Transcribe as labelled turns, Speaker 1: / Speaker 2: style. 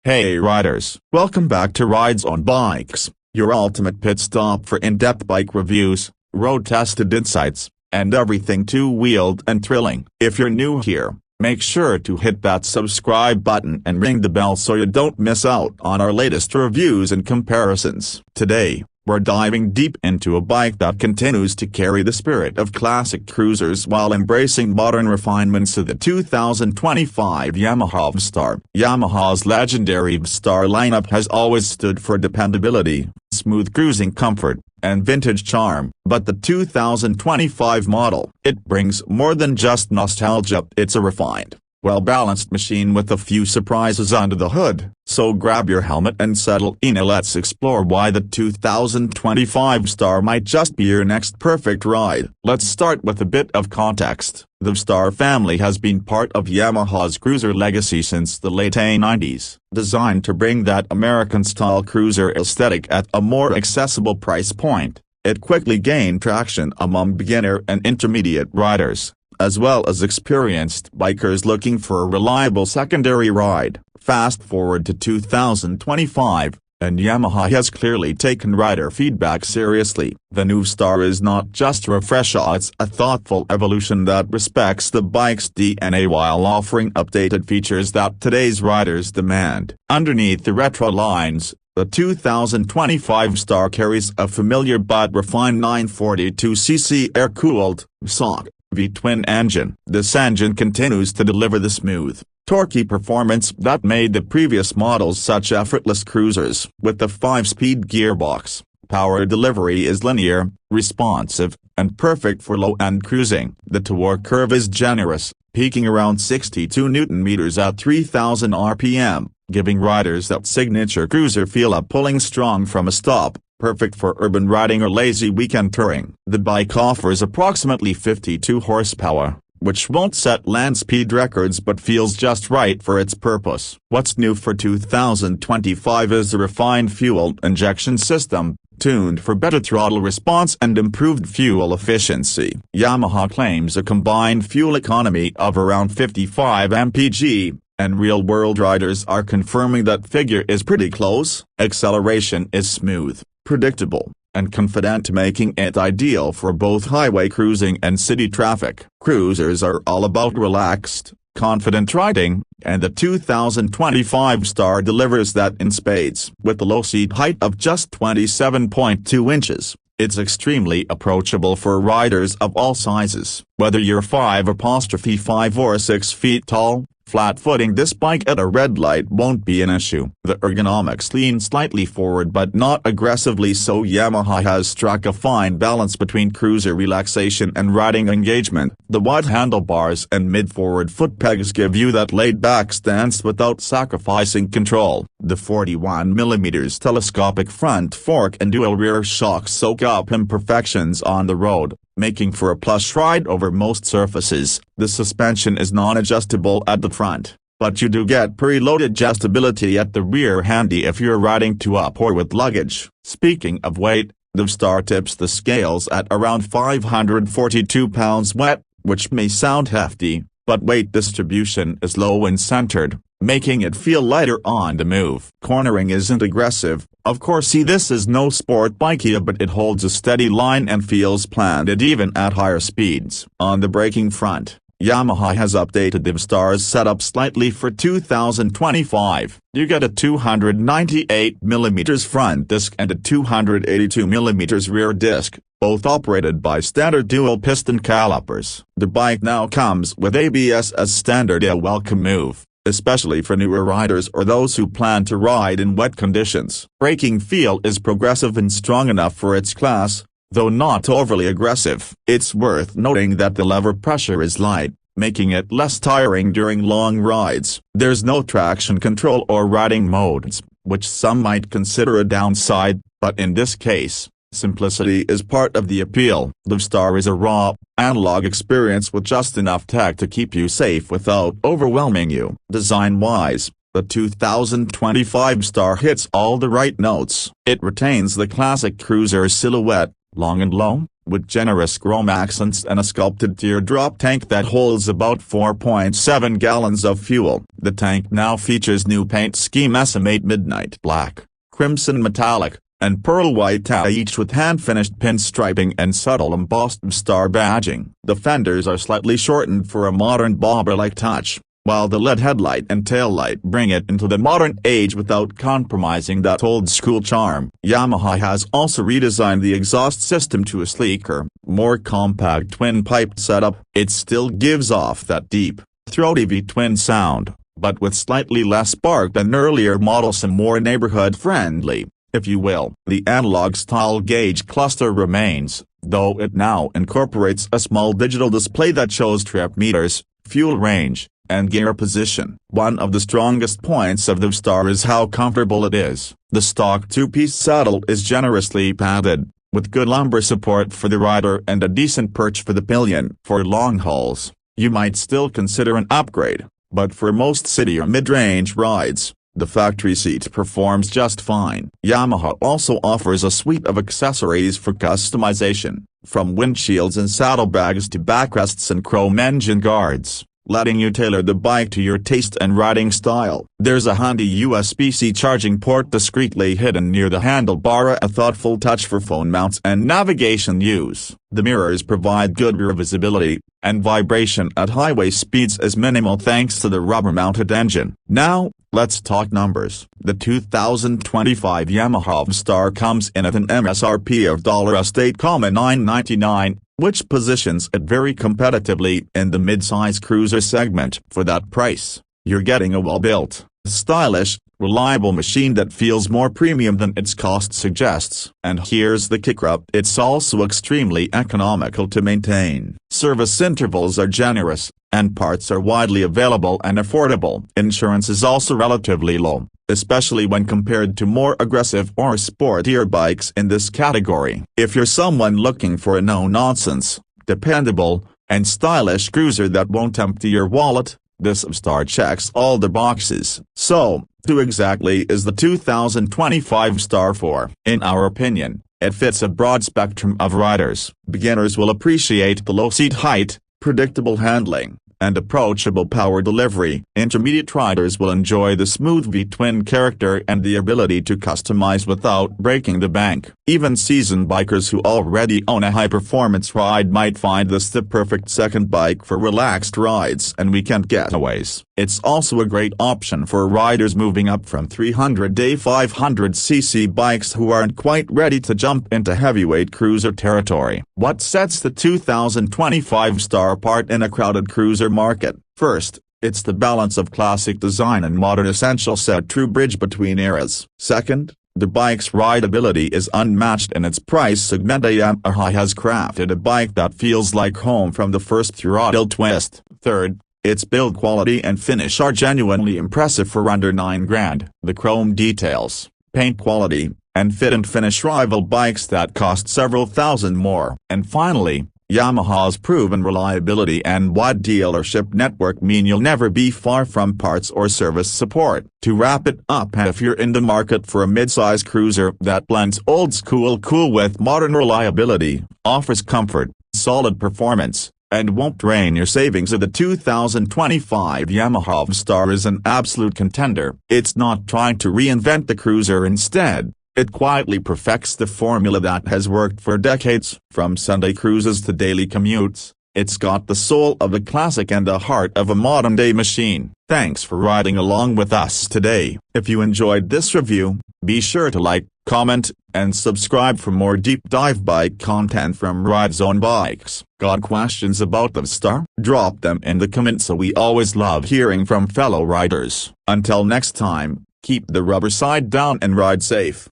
Speaker 1: Hey riders, welcome back to RidezoneBikes, your ultimate pit stop for in-depth bike reviews, road-tested insights, and everything two-wheeled and thrilling. If you're new here, make sure to hit that subscribe button and ring the bell so you don't miss out on our latest reviews and comparisons. Today, we're diving deep into a bike that continues to carry the spirit of classic cruisers while embracing modern refinements of the 2025 Yamaha VStar. Yamaha's legendary VStar lineup has always stood for dependability, smooth cruising comfort, and vintage charm, but the 2025 model, it brings more than just nostalgia. It's a refined, well-balanced machine with a few surprises under the hood. So grab your helmet and settle in and let's explore why the 2025 VStar might just be your next perfect ride. Let's start with a bit of context. The VStar family has been part of Yamaha's cruiser legacy since the late 90s. Designed to bring that American-style cruiser aesthetic at a more accessible price point, it quickly gained traction among beginner and intermediate riders, as well as experienced bikers looking for a reliable secondary ride. Fast forward to 2025, and Yamaha has clearly taken rider feedback seriously. The new VStar is not just a refresh, it's a thoughtful evolution that respects the bike's DNA while offering updated features that today's riders demand. Underneath the retro lines, the 2025 VStar carries a familiar but refined 942cc air-cooled SOC V-twin engine. This engine continues to deliver the smooth, torquey performance that made the previous models such effortless cruisers. With the 5-speed gearbox, power delivery is linear, responsive, and perfect for low-end cruising. The torque curve is generous, peaking around 62 Nm at 3,000 RPM, giving riders that signature cruiser feel of pulling strong from a stop. Perfect for urban riding or lazy weekend touring. The bike offers approximately 52 horsepower, which won't set land speed records but feels just right for its purpose. What's new for 2025 is the refined fuel injection system, tuned for better throttle response and improved fuel efficiency. Yamaha claims a combined fuel economy of around 55 mpg. And real-world riders are confirming that figure is pretty close. Acceleration is smooth, predictable, and confident, making it ideal for both highway cruising and city traffic. Cruisers are all about relaxed, confident riding, and the 2025 VStar delivers that in spades. With a low seat height of just 27.2 inches, it's extremely approachable for riders of all sizes. Whether you're 5'5" or 6 feet tall, flat-footing this bike at a red light won't be an issue. The ergonomics lean slightly forward but not aggressively, so Yamaha has struck a fine balance between cruiser relaxation and riding engagement. The wide handlebars and mid-forward foot pegs give you that laid-back stance without sacrificing control. The 41mm telescopic front fork and dual rear shocks soak up imperfections on the road, making for a plush ride over most surfaces. The suspension is non-adjustable at the front, but you do get preload adjustability at the rear, handy if you're riding two up or with luggage. Speaking of weight, the VStar tips the scales at around 542 pounds wet, which may sound hefty, but weight distribution is low and centered, making it feel lighter on the move. Cornering isn't aggressive, of course. This is no sport bike, but it holds a steady line and feels planted even at higher speeds. On the braking front, Yamaha has updated the VStar's setup slightly for 2025. You get a 298mm front disc and a 282mm rear disc, both operated by standard dual-piston calipers. The bike now comes with ABS as standard, a welcome move, especially for newer riders or those who plan to ride in wet conditions. Braking feel is progressive and strong enough for its class, though not overly aggressive. It's worth noting that the lever pressure is light, making it less tiring during long rides. There's no traction control or riding modes, which some might consider a downside, but in this case, simplicity is part of the appeal. The VStar is a raw, analog experience with just enough tech to keep you safe without overwhelming you. Design-wise, the 2025 VStar hits all the right notes. It retains the classic cruiser silhouette, long and low, with generous chrome accents and a sculpted teardrop tank that holds about 4.7 gallons of fuel. The tank now features new paint scheme SM8 Midnight Black, Crimson Metallic, and Pearl White, each with hand-finished pinstriping and subtle embossed VStar badging. The fenders are slightly shortened for a modern bobber-like touch, while the LED headlight and taillight bring it into the modern age without compromising that old-school charm. Yamaha has also redesigned the exhaust system to a sleeker, more compact twin-piped setup. It still gives off that deep, throaty V-twin sound, but with slightly less spark than earlier models and more neighborhood-friendly, if you will. The analog-style gauge cluster remains, though it now incorporates a small digital display that shows trip meters, fuel range, and gear position. One of the strongest points of the VStar is how comfortable it is. The stock two-piece saddle is generously padded, with good lumbar support for the rider and a decent perch for the pillion. For long hauls, you might still consider an upgrade, but for most city or mid-range rides, the factory seat performs just fine. Yamaha also offers a suite of accessories for customization, from windshields and saddlebags to backrests and chrome engine guards, letting you tailor the bike to your taste and riding style. There's a handy USB-C charging port discreetly hidden near the handlebar, a thoughtful touch for phone mounts and navigation use. The mirrors provide good rear visibility, and vibration at highway speeds is minimal thanks to the rubber-mounted engine. Now, let's talk numbers. The 2025 Yamaha VStar comes in at an MSRP of $8,999, which positions it very competitively in the midsize cruiser segment. For that price, you're getting a well-built, stylish, reliable machine that feels more premium than its cost suggests. And here's the kicker: it's also extremely economical to maintain. Service intervals are generous, and parts are widely available and affordable. Insurance is also relatively low, especially when compared to more aggressive or sportier bikes in this category. If you're someone looking for a no-nonsense, dependable, and stylish cruiser that won't empty your wallet, this VStar checks all the boxes. So, who exactly is the 2025 VStar for? In our opinion, it fits a broad spectrum of riders. Beginners will appreciate the low seat height, predictable handling, and approachable power delivery. Intermediate riders will enjoy the smooth V-twin character and the ability to customize without breaking the bank. Even seasoned bikers who already own a high-performance ride might find this the perfect second bike for relaxed rides and weekend getaways. It's also a great option for riders moving up from 300-day 500cc bikes who aren't quite ready to jump into heavyweight cruiser territory. What sets the 2025 VStar apart in a crowded cruiser market? First, it's the balance of classic design and modern essentials, a true bridge between eras. Second, the bike's rideability is unmatched in its price segment. Yamaha has crafted a bike that feels like home from the first throttle twist. Third, its build quality and finish are genuinely impressive for under $9,000. The chrome details, paint quality, and fit and finish rival bikes that cost several thousand more. And finally, Yamaha's proven reliability and wide dealership network mean you'll never be far from parts or service support. To wrap it up, if you're in the market for a midsize cruiser that blends old-school cool with modern reliability, offers comfort, solid performance, and won't drain your savings, the 2025 Yamaha VStar is an absolute contender. It's not trying to reinvent the cruiser. Instead, it quietly perfects the formula that has worked for decades. From Sunday cruises to daily commutes, it's got the soul of a classic and the heart of a modern-day machine. Thanks for riding along with us today. If you enjoyed this review, be sure to like, comment, and subscribe for more deep-dive bike content from RidezoneBikes. Got questions about the VStar? Drop them in the comments. We always love hearing from fellow riders. Until next time, keep the rubber side down and ride safe.